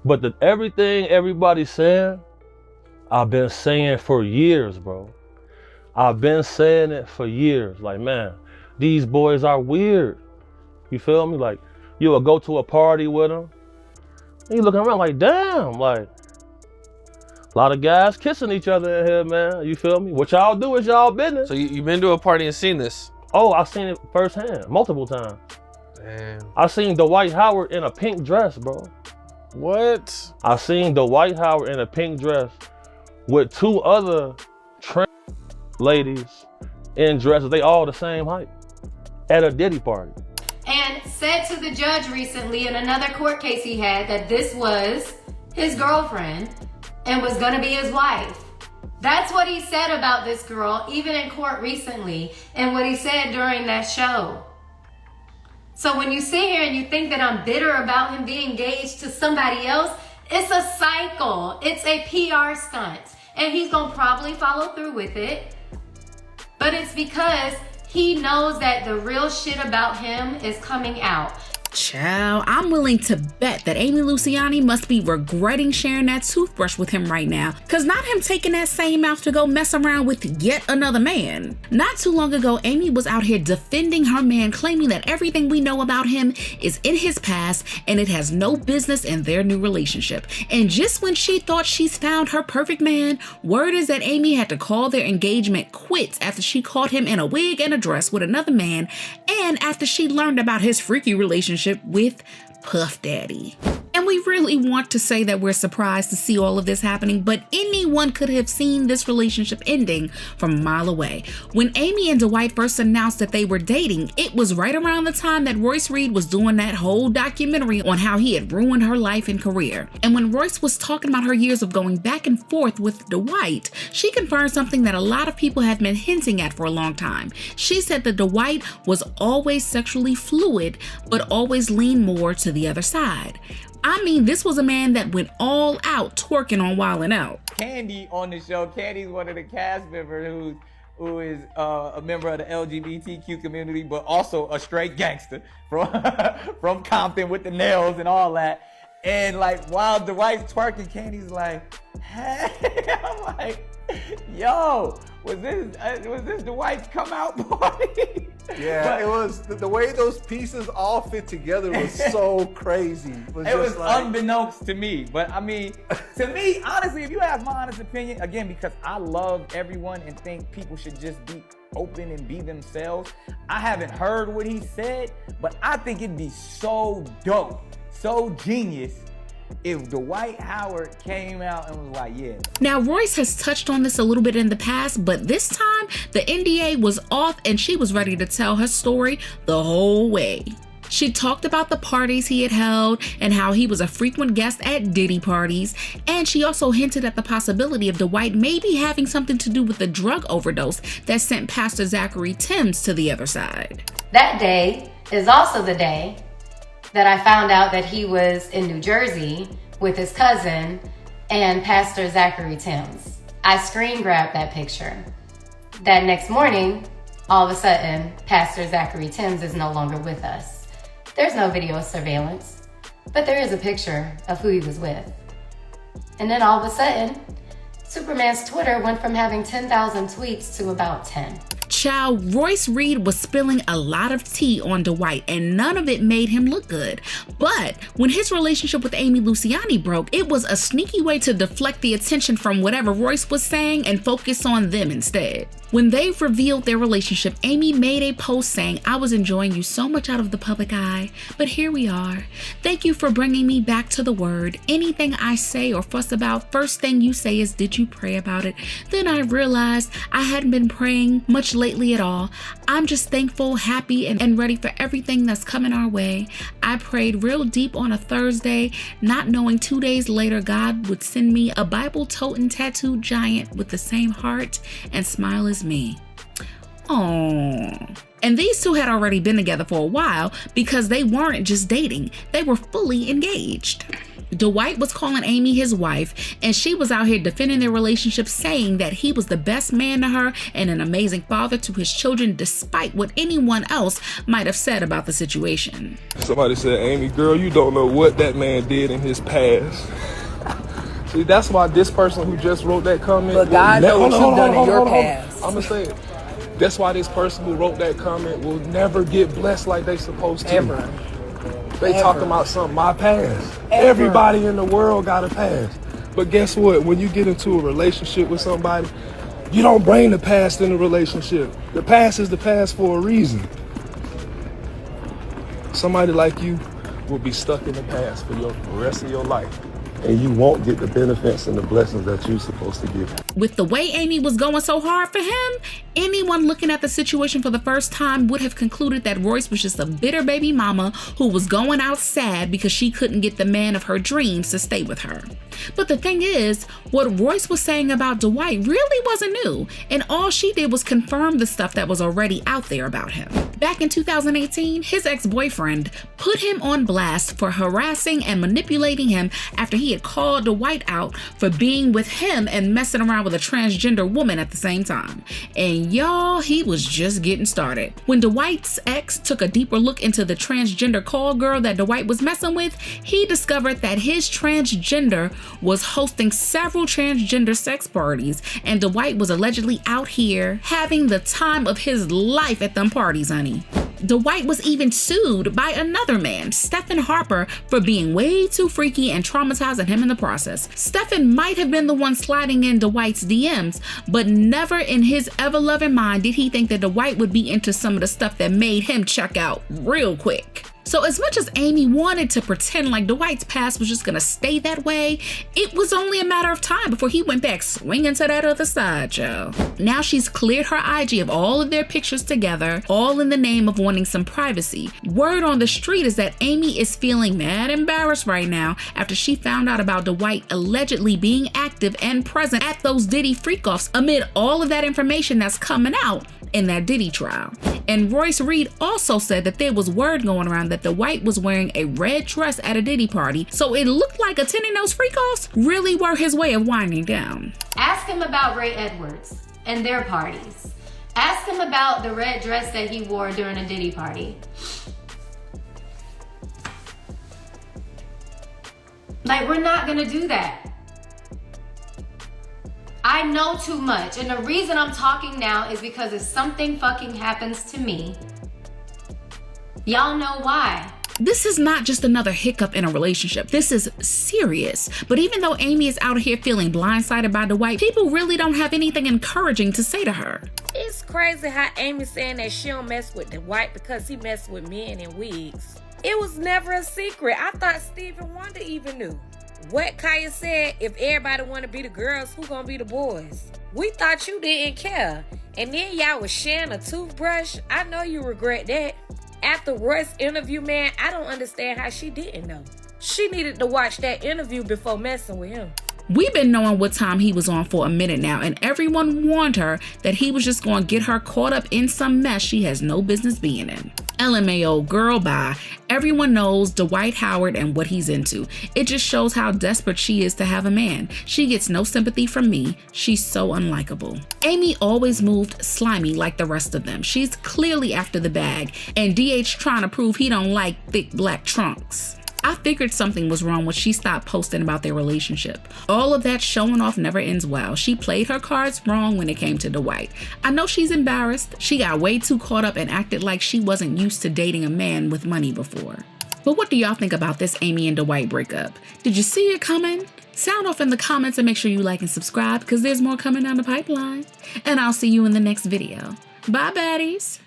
But everything everybody's saying, I've been saying for years, bro. I've been saying it for years. Like, man, these boys are weird. You feel me? Like, you will go to a party with them, and you looking around like, damn, like, a lot of guys kissing each other in here, man. You feel me? What y'all do is y'all business. So you've been to a party and seen this? Oh, I've seen it firsthand, multiple times. Damn. I seen Dwight Howard in a pink dress, bro. What? I seen Dwight Howard in a pink dress with two other trans ladies in dresses. They all the same height at a Diddy party. And said to the judge recently in another court case he had that this was his girlfriend and was gonna be his wife. That's what he said about this girl, even in court recently, and what he said during that show. So when you sit here and you think that I'm bitter about him being engaged to somebody else, it's a cycle. It's a PR stunt. And he's gonna probably follow through with it. But it's because he knows that the real shit about him is coming out. Child, I'm willing to bet that Amy Luciani must be regretting sharing that toothbrush with him right now. Cause not him taking that same mouth to go mess around with yet another man. Not too long ago, Amy was out here defending her man, claiming that everything we know about him is in his past and it has no business in their new relationship. And just when she thought she's found her perfect man, word is that Amy had to call their engagement quits after she caught him in a wig and a dress with another man, and after she learned about his freaky relationship with Puff Daddy. And we really want to say that we're surprised to see all of this happening, but anyone could have seen this relationship ending from a mile away. When Amy and Dwight first announced that they were dating, it was right around the time that Royce Reed was doing that whole documentary on how he had ruined her life and career. And when Royce was talking about her years of going back and forth with Dwight, she confirmed something that a lot of people have been hinting at for a long time. She said that Dwight was always sexually fluid, but always leaned more to the other side. I mean, this was a man that went all out twerking on Wildin' Out. Candy on the show. Candy's one of the cast members who is a member of the LGBTQ community, but also a straight gangster from Compton with the nails and all that. And like, while Dwight's twerking, Candy's like, hey, I'm like, yo, was this Dwight's come out party? Yeah, but it was the way those pieces all fit together was so crazy. It was like, unbeknownst to me. But I mean, to me, honestly, if you ask my honest opinion, again, because I love everyone and think people should just be open and be themselves. I haven't heard what he said, but I think it'd be so dope, so genius if Dwight Howard came out and was like, yeah. Now, Royce has touched on this a little bit in the past, but this time the NDA was off and she was ready to tell her story the whole way. She talked about the parties he had held and how he was a frequent guest at Diddy parties, and she also hinted at the possibility of Dwight maybe having something to do with the drug overdose that sent Pastor Zachary Timms to the other side. That day is also the day that I found out that he was in New Jersey with his cousin and Pastor Zachary Timms. I screen grabbed that picture. That next morning, all of a sudden, Pastor Zachary Timms is no longer with us. There's no video surveillance, but there is a picture of who he was with. And then all of a sudden, Superman's Twitter went from having 10,000 tweets to about 10. Child, Royce Reed was spilling a lot of tea on Dwight and none of it made him look good. But when his relationship with Amy Luciani broke, it was a sneaky way to deflect the attention from whatever Royce was saying and focus on them instead. When they revealed their relationship, Amy made a post saying, "I was enjoying you so much out of the public eye, but here we are. Thank you for bringing me back to the word. Anything I say or fuss about, first thing you say is, did you pray about it? Then I realized I hadn't been praying much lately at all. I'm just thankful, happy, and ready for everything that's coming our way. I prayed real deep on a Thursday, not knowing 2 days later God would send me a Bible-toting tattooed giant with the same heart and smile as me." Oh. And these two had already been together for a while because they weren't just dating, they were fully engaged. Dwight was calling Amy his wife, and she was out here defending their relationship, saying that he was the best man to her and an amazing father to his children, despite what anyone else might have said about the situation. Somebody said, Amy, girl, you don't know what that man did in his past. See, that's why this person who just wrote that comment... But God knows what you've done in your past. I'm going to say it. That's why this person who wrote that comment will never get blessed like they supposed to. Ever. They talking about something, my past. Everybody in the world got a past. But guess what? When you get into a relationship with somebody, you don't bring the past in a relationship. The past is the past for a reason. Somebody like you will be stuck in the past for the rest of your life. And you won't get the benefits and the blessings that you're supposed to get. With the way Amy was going so hard for him, anyone looking at the situation for the first time would have concluded that Royce was just a bitter baby mama who was going out sad because she couldn't get the man of her dreams to stay with her. But the thing is, what Royce was saying about Dwight really wasn't new, and all she did was confirm the stuff that was already out there about him. Back in 2018, his ex-boyfriend put him on blast for harassing and manipulating him after he had called Dwight out for being with him and messing around with a transgender woman at the same time. And y'all, he was just getting started. When Dwight's ex took a deeper look into the transgender call girl that Dwight was messing with, he discovered that his transgender was hosting several transgender sex parties, and Dwight was allegedly out here having the time of his life at them parties, honey. Dwight was even sued by another man, Stephen Harper, for being way too freaky and traumatizing him in the process. Stephen might have been the one sliding in Dwight's DMs, but never in his ever-loving mind did he think that Dwight would be into some of the stuff that made him check out real quick. So as much as Amy wanted to pretend like Dwight's past was just gonna stay that way, it was only a matter of time before he went back swinging to that other side, y'all. Now she's cleared her IG of all of their pictures together, all in the name of wanting some privacy. Word on the street is that Amy is feeling mad embarrassed right now after she found out about Dwight allegedly being active and present at those Diddy freak-offs amid all of that information that's coming out in that Diddy trial. And Royce Reed also said that there was word going around that Dwight was wearing a red dress at a Diddy party, so it looked like attending those freak-offs really were his way of winding down. Ask him about Ray Edwards and their parties. Ask him about the red dress that he wore during a Diddy party. Like, we're not gonna do that. I know too much, and the reason I'm talking now is because if something fucking happens to me, y'all know why. This is not just another hiccup in a relationship. This is serious. But even though Amy is out here feeling blindsided by Dwight, people really don't have anything encouraging to say to her. It's crazy how Amy's saying that she don't mess with Dwight because he messed with men in wigs. It was never a secret. I thought Stevie Wonder even knew. What Kaya said, if everybody want to be the girls, who gonna be the boys? We thought you didn't care. And then y'all was sharing a toothbrush. I know you regret that. After Royce's interview, man, I don't understand how she didn't know. She needed to watch that interview before messing with him. We've been knowing what time he was on for a minute now, and everyone warned her that he was just going to get her caught up in some mess she has no business being in. LMAO, girl, bye. Everyone knows Dwight Howard and what he's into. It just shows how desperate she is to have a man. She gets no sympathy from me. She's so unlikable. Amy always moved slimy like the rest of them. She's clearly after the bag, and DH trying to prove he don't like thick black trunks. I figured something was wrong when she stopped posting about their relationship. All of that showing off never ends well. She played her cards wrong when it came to Dwight. I know she's embarrassed. She got way too caught up and acted like she wasn't used to dating a man with money before. But what do y'all think about this Amy and Dwight breakup? Did you see it coming? Sound off in the comments and make sure you like and subscribe because there's more coming down the pipeline. And I'll see you in the next video. Bye, baddies.